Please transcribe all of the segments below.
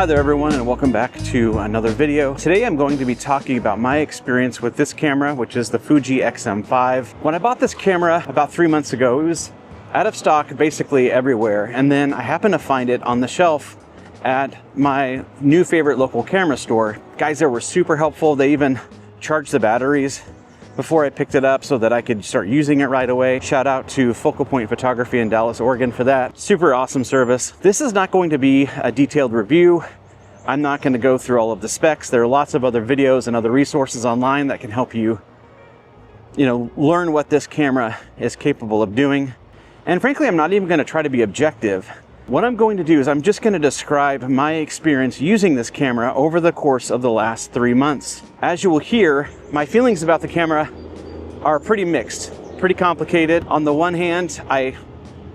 Hi there everyone, and welcome back to another video. Today I'm going to be talking about my experience with this camera, which is the Fuji X-M5. When I bought this camera about 3 months ago, it was out of stock basically everywhere, and then I happened to find it on the shelf at my new favorite local camera store. Guys there were super helpful. They even charged the batteries before I picked it up so that I could start using it right away. Shout out to Focal Point Photography in Dallas, Oregon for that. Super awesome service. This is not going to be a detailed review. I'm not going to go through all of the specs. There are lots of other videos and other resources online that can help you, learn what this camera is capable of doing. And frankly, I'm not even going to try to be objective. What I'm going to do is I'm just going to describe my experience using this camera over the course of the last 3 months. As you will hear, my feelings about the camera are pretty mixed, pretty complicated. On the one hand, I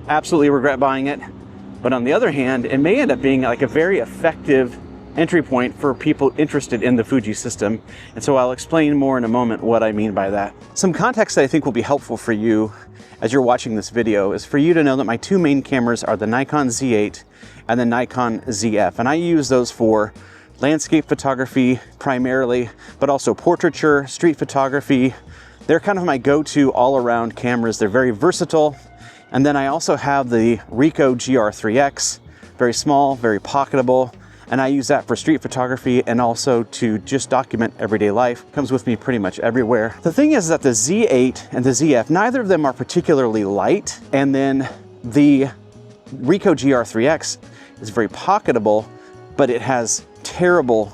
absolutely regret buying it, but on the other hand, it may end up being like a very effective entry point for people interested in the Fuji system. And so I'll explain more in a moment what I mean by that. Some context that I think will be helpful for you as you're watching this video is for you to know that my two main cameras are the Nikon Z8 and the Nikon ZF. And I use those for landscape photography primarily, but also portraiture, street photography. They're kind of my go-to all-around cameras. They're very versatile. And then I also have the Ricoh GR3X, very small, very pocketable. And I use that for street photography and also to just document everyday life. Comes with me pretty much everywhere. The thing is that the Z8 and the ZF, neither of them are particularly light. And then the Ricoh GR3X is very pocketable, but it has terrible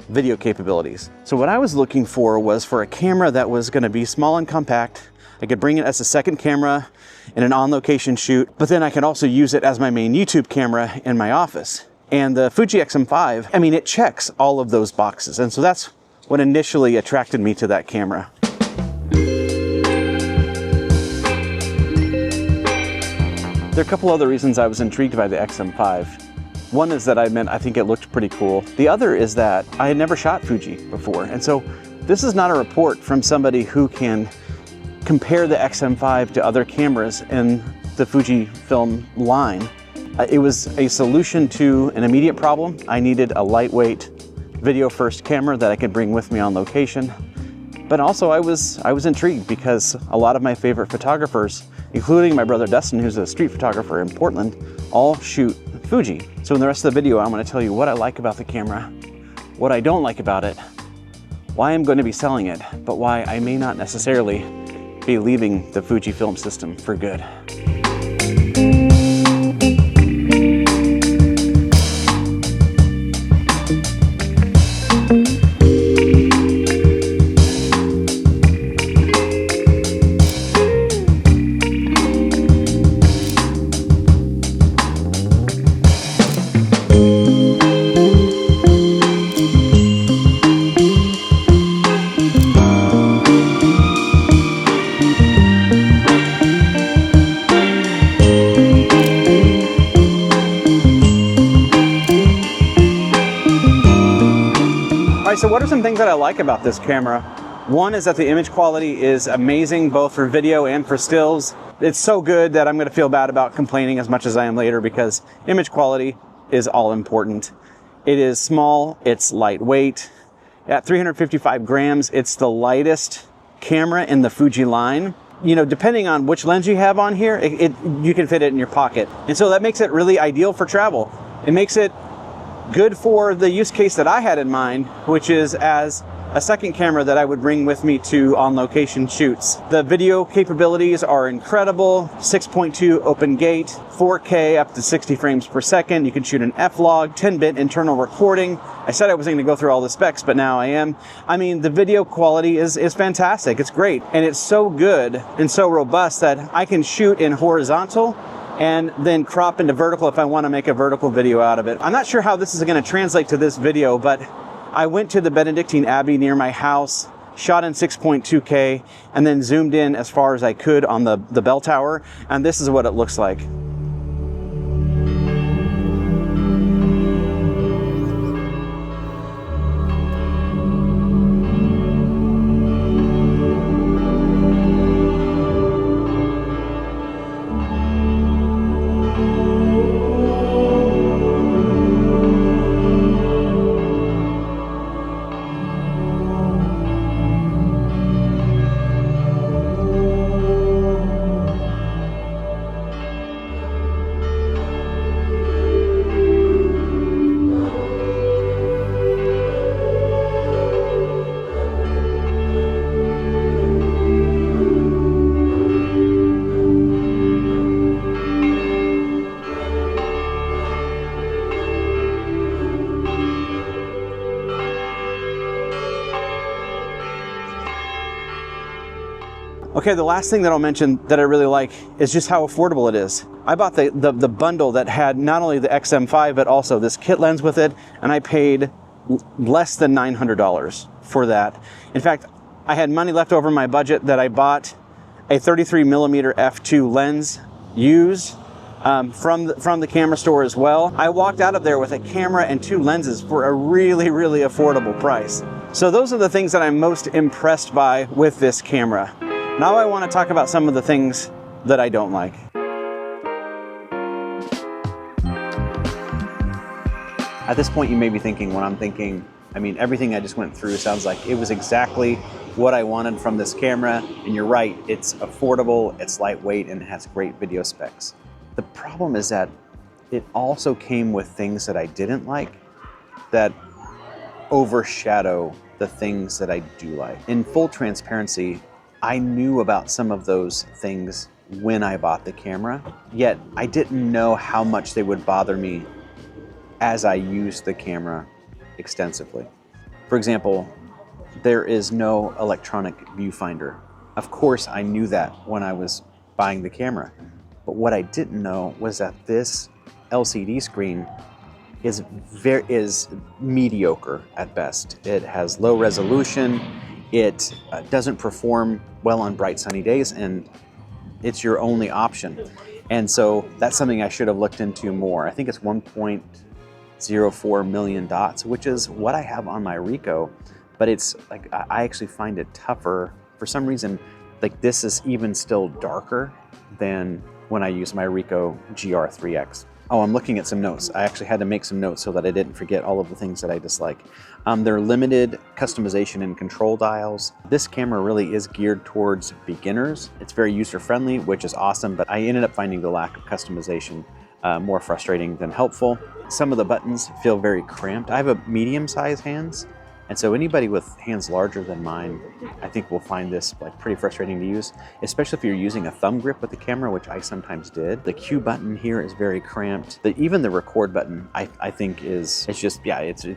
video capabilities. So what I was looking for was for a camera that was gonna be small and compact. I could bring it as a second camera in an on-location shoot, but then I could also use it as my main YouTube camera in my office. And the Fuji X-M5, I mean, it checks all of those boxes. And so that's what initially attracted me to that camera. There are a couple other reasons I was intrigued by the X-M5. One is that I think it looked pretty cool. The other is that I had never shot Fuji before. And so this is not a report from somebody who can compare the X-M5 to other cameras in the Fujifilm line. It was a solution to an immediate problem. I needed a lightweight video-first camera that I could bring with me on location. But also I was intrigued because a lot of my favorite photographers, including my brother Dustin, who's a street photographer in Portland, all shoot Fuji. So in the rest of the video, I'm going to tell you what I like about the camera, what I don't like about it, why I'm going to be selling it, but why I may not necessarily be leaving the Fujifilm system for good. So what are some things that I like about this camera? One is that the image quality is amazing, both for video and for stills. It's so good that I'm going to feel bad about complaining as much as I am later because image quality is all important. It is small, it's lightweight. At 355 grams, it's the lightest camera in the Fuji line. Depending on which lens you have on here, you can fit it in your pocket. And so that makes it really ideal for travel. It makes it good for the use case that I had in mind, which is as a second camera that I would bring with me to on-location shoots. The video capabilities are incredible. 6.2 open gate, 4K up to 60 frames per second. You can shoot an F-Log, 10-bit internal recording. I said I wasn't going to go through all the specs, but now I am. I mean, the video quality is fantastic. It's great. And it's so good and so robust that I can shoot in horizontal and then crop into vertical if I want to make a vertical video out of it. I'm not sure how this is going to translate to this video, but I went to the Benedictine Abbey near my house, shot in 6.2K, and then zoomed in as far as I could on the bell tower, and this is what it looks like. Okay, the last thing that I'll mention that I really like is just how affordable it is. I bought the bundle that had not only the XM5, but also this kit lens with it, and I paid less than $900 for that. In fact, I had money left over in my budget that I bought a 33mm f2 lens used from the camera store as well. I walked out of there with a camera and 2 lenses for a really, really affordable price. So those are the things that I'm most impressed by with this camera. Now I want to talk about some of the things that I don't like. At this point, you may be thinking what I'm thinking. I mean, everything I just went through sounds like it was exactly what I wanted from this camera. And you're right, it's affordable, it's lightweight, and it has great video specs. The problem is that it also came with things that I didn't like that overshadow the things that I do like. In full transparency, I knew about some of those things when I bought the camera, yet I didn't know how much they would bother me as I used the camera extensively. For example, there is no electronic viewfinder. Of course, I knew that when I was buying the camera, but what I didn't know was that this LCD screen is mediocre at best. It has low resolution, it doesn't perform well on bright sunny days, and it's your only option. And so that's something I should have looked into more. I think it's 1.04 million dots, which is what I have on my Ricoh, but it's like, I actually find it tougher. For some reason, like this is even still darker than when I use my Ricoh GR3X. Oh, I'm looking at some notes. I actually had to make some notes so that I didn't forget all of the things that I dislike. There are limited customization and control dials. This camera really is geared towards beginners. It's very user-friendly, which is awesome, but I ended up finding the lack of customization more frustrating than helpful. Some of the buttons feel very cramped. I have a medium-sized hands, and so anybody with hands larger than mine, I think will find this like pretty frustrating to use, especially if you're using a thumb grip with the camera, which I sometimes did. The Q button here is very cramped. Even the record button, I think it's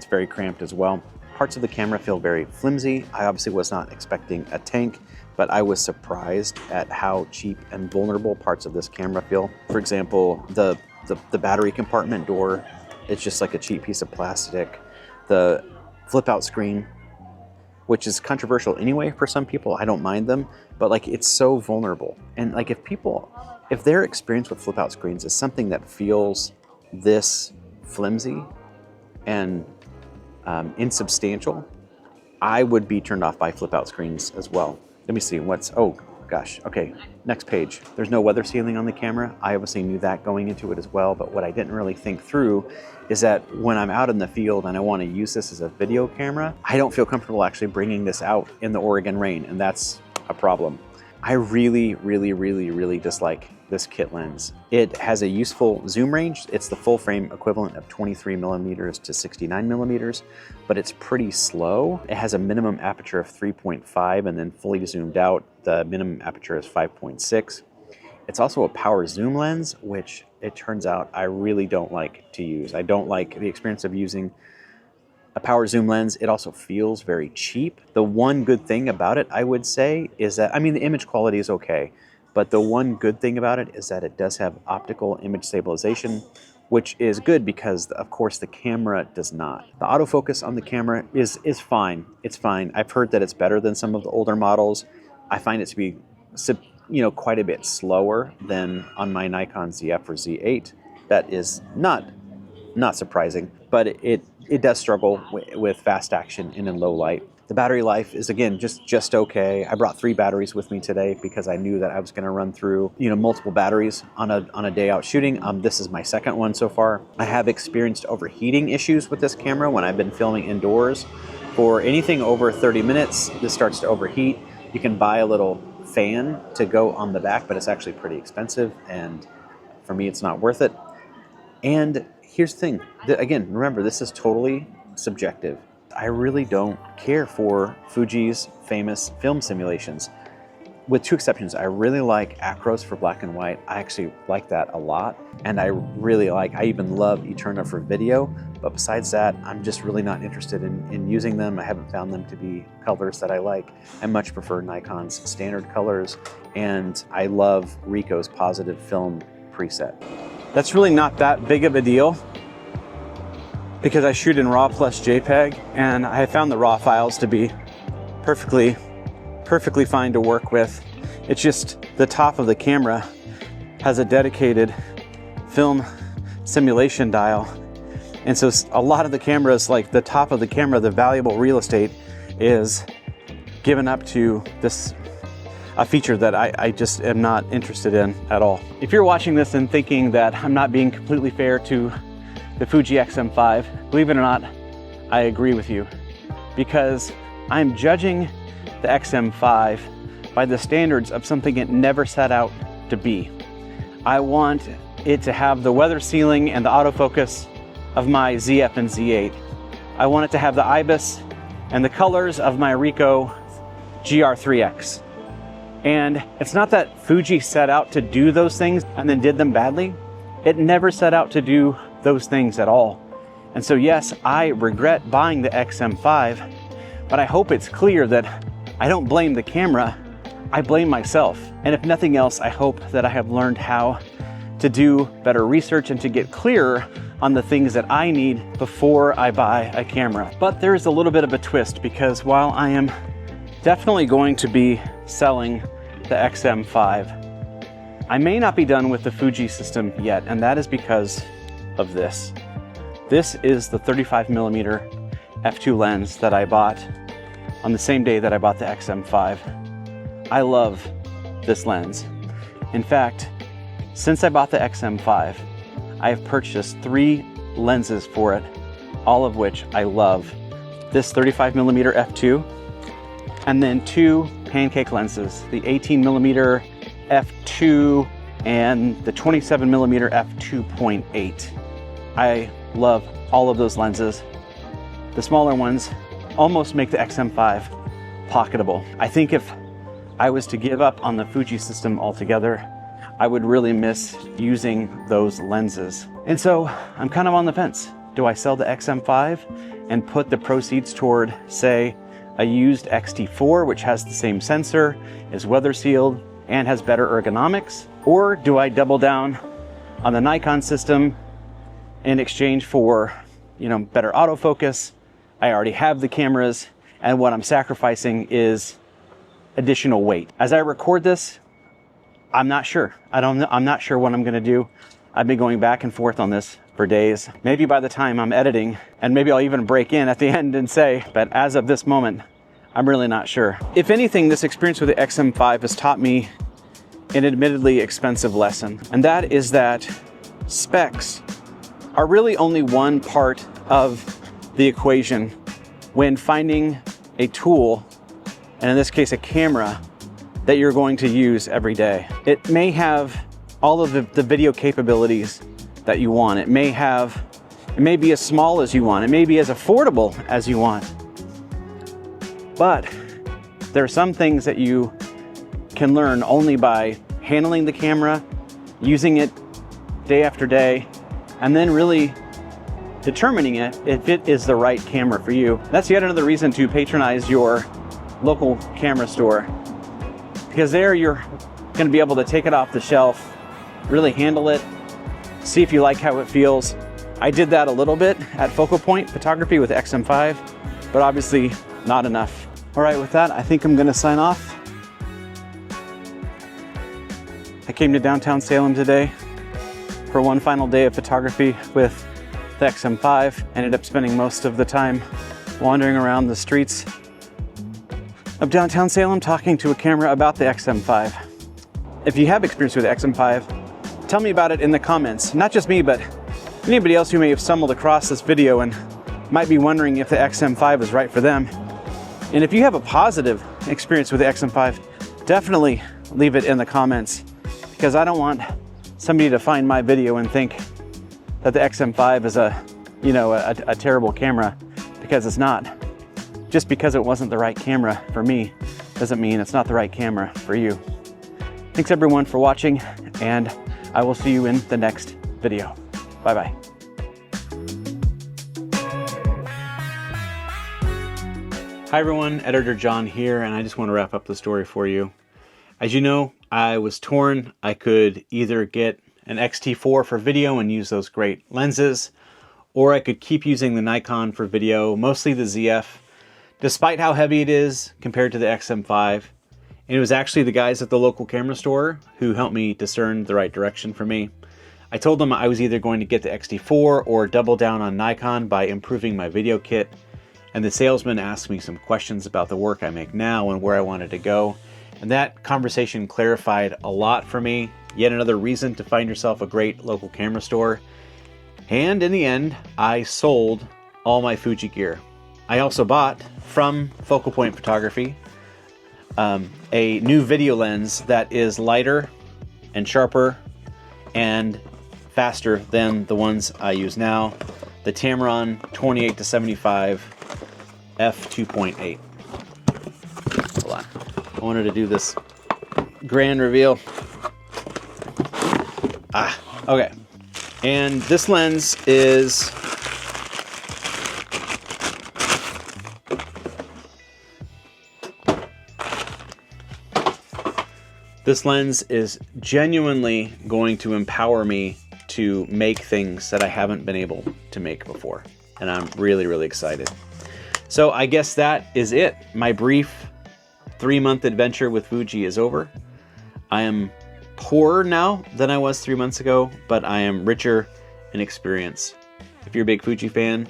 very cramped as well. Parts of the camera feel very flimsy. I obviously was not expecting a tank, but I was surprised at how cheap and vulnerable parts of this camera feel. For example, the battery compartment door, it's just like a cheap piece of plastic. The flip out screen, which is controversial anyway for some people, I don't mind them, but like it's so vulnerable. And like if their experience with flip out screens is something that feels this flimsy and insubstantial, I would be turned off by flip out screens as well. Let me see, oh gosh, okay, next page. There's no weather sealing on the camera. I obviously knew that going into it as well, but what I didn't really think through is that when I'm out in the field and I want to use this as a video camera, I don't feel comfortable actually bringing this out in the Oregon rain, and that's a problem. I really, really, really, really dislike this kit lens. It has a useful zoom range. It's the full frame equivalent of 23mm to 69mm, but it's pretty slow. It has a minimum aperture of 3.5, and then fully zoomed out, the minimum aperture is 5.6. It's also a power zoom lens, which it turns out I really don't like to use. I don't like the experience of using a power zoom lens. It also feels very cheap. The one good thing about it, I would say, is that, I mean, the image quality is okay, but the one good thing about it is that it does have optical image stabilization, which is good because, of course, the camera does not. The autofocus on the camera is fine. It's fine. I've heard that it's better than some of the older models. I find it to be quite a bit slower than on my Nikon ZF or Z8. That is not surprising, but it does struggle with fast action and in low light. The battery life is, again, just okay. I brought 3 batteries with me today because I knew that I was going to run through multiple batteries on a day out shooting. This is my second one so far. I have experienced overheating issues with this camera when I've been filming indoors. For anything over 30 minutes, this starts to overheat. You can buy a little fan to go on the back, but it's actually pretty expensive, and for me, it's not worth it. And here's the thing. Again, remember, this is totally subjective. I really don't care for Fuji's famous film simulations. with two exceptions. I really like Acros for black and white. I actually like that a lot. And I even love Eterna for video. But besides that, I'm just really not interested in using them. I haven't found them to be colors that I like. I much prefer Nikon's standard colors. And I love Ricoh's positive film preset. That's really not that big of a deal because I shoot in RAW plus JPEG, and I have found the RAW files to be perfectly fine to work with. It's just the top of the camera has a dedicated film simulation dial. And so a lot of the cameras, like the top of the camera, the valuable real estate is given up to a feature that I just am not interested in at all. If you're watching this and thinking that I'm not being completely fair to the Fuji X-M5, believe it or not, I agree with you, because I'm judging the X-M5 by the standards of something it never set out to be. I want it to have the weather sealing and the autofocus of my ZF and Z8. I want it to have the IBIS and the colors of my Ricoh GR3X. And it's not that Fuji set out to do those things and then did them badly. It never set out to do those things at all. And so yes, I regret buying the X-M5, but I hope it's clear that I don't blame the camera, I blame myself. And if nothing else, I hope that I have learned how to do better research and to get clearer on the things that I need before I buy a camera. But there's a little bit of a twist, because while I am definitely going to be selling the X-M5, I may not be done with the Fuji system yet, and that is because of this. This is the 35mm f2 lens that I bought on the same day that I bought the X-M5. I love this lens. In fact, since I bought the X-M5, I have purchased 3 lenses for it, all of which I love. This 35mm f2, and then 2 pancake lenses, the 18mm f2 and the 27mm f2.8. I love all of those lenses. The smaller ones almost make the X-M5 pocketable. I think if I was to give up on the Fuji system altogether, I would really miss using those lenses. And so I'm kind of on the fence. Do I sell the X-M5 and put the proceeds toward, say, a used X-T4, which has the same sensor, is weather sealed, and has better ergonomics? Or do I double down on the Nikon system in exchange for, better autofocus? I already have the cameras, and what I'm sacrificing is additional weight. As I record this, I'm not sure. I'm not sure what I'm gonna do. I've been going back and forth on this for days. Maybe by the time I'm editing, and maybe I'll even break in at the end and say, but as of this moment, I'm really not sure. If anything, this experience with the X-M5 has taught me an admittedly expensive lesson, and that is that specs are really only one part of the equation when finding a tool, and in this case, a camera, that you're going to use every day. It may have all of the video capabilities that you want. It may be as small as you want. It may be as affordable as you want. But there are some things that you can learn only by handling the camera, using it day after day, and then really determining if it is the right camera for you. That's yet another reason to patronize your local camera store, because there you're going to be able to take it off the shelf, really handle it, see if you like how it feels. I did that a little bit at Focal Point Photography with X-M5, but obviously not enough. All right, with that, I think I'm going to sign off. I came to downtown Salem today for one final day of photography with the X-M5. Ended up spending most of the time wandering around the streets of downtown Salem talking to a camera about the X-M5. If you have experience with the X-M5, tell me about it in the comments. Not just me, but anybody else who may have stumbled across this video and might be wondering if the X-M5 is right for them. And if you have a positive experience with the X-M5, definitely leave it in the comments, because I don't want somebody to find my video and think that the X-M5 is a terrible camera, because it's not. Just because it wasn't the right camera for me doesn't mean it's not the right camera for you. Thanks everyone for watching, and I will see you in the next video. Bye-bye. Hi everyone, Editor John here, and I just want to wrap up the story for you. As you know, I was torn. I could either get an X-T4 for video and use those great lenses, or I could keep using the Nikon for video, mostly the ZF, despite how heavy it is compared to the X-M5. And it was actually the guys at the local camera store who helped me discern the right direction for me. I told them I was either going to get the X-T4 or double down on Nikon by improving my video kit. And the salesman asked me some questions about the work I make now and where I wanted to go. And that conversation clarified a lot for me. Yet another reason to find yourself a great local camera store. And in the end, I sold all my Fuji gear. I also bought from Focal Point Photography a new video lens that is lighter and sharper and faster than the ones I use now. The Tamron 28-75 f2.8. Hold on. I wanted to do this grand reveal. Okay. And this lens is genuinely going to empower me to make things that I haven't been able to make before. And I'm really, really excited. So I guess that is it. My brief 3-month adventure with Fuji is over. I am poorer now than I was 3 months ago, but I am richer in experience. If you're a big Fuji fan,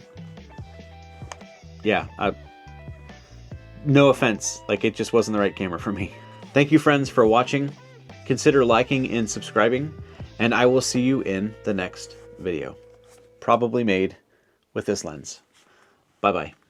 yeah, no offense, like it just wasn't the right camera for me. Thank you friends for watching. Consider liking and subscribing, and I will see you in the next video, probably made with this lens. Bye-bye.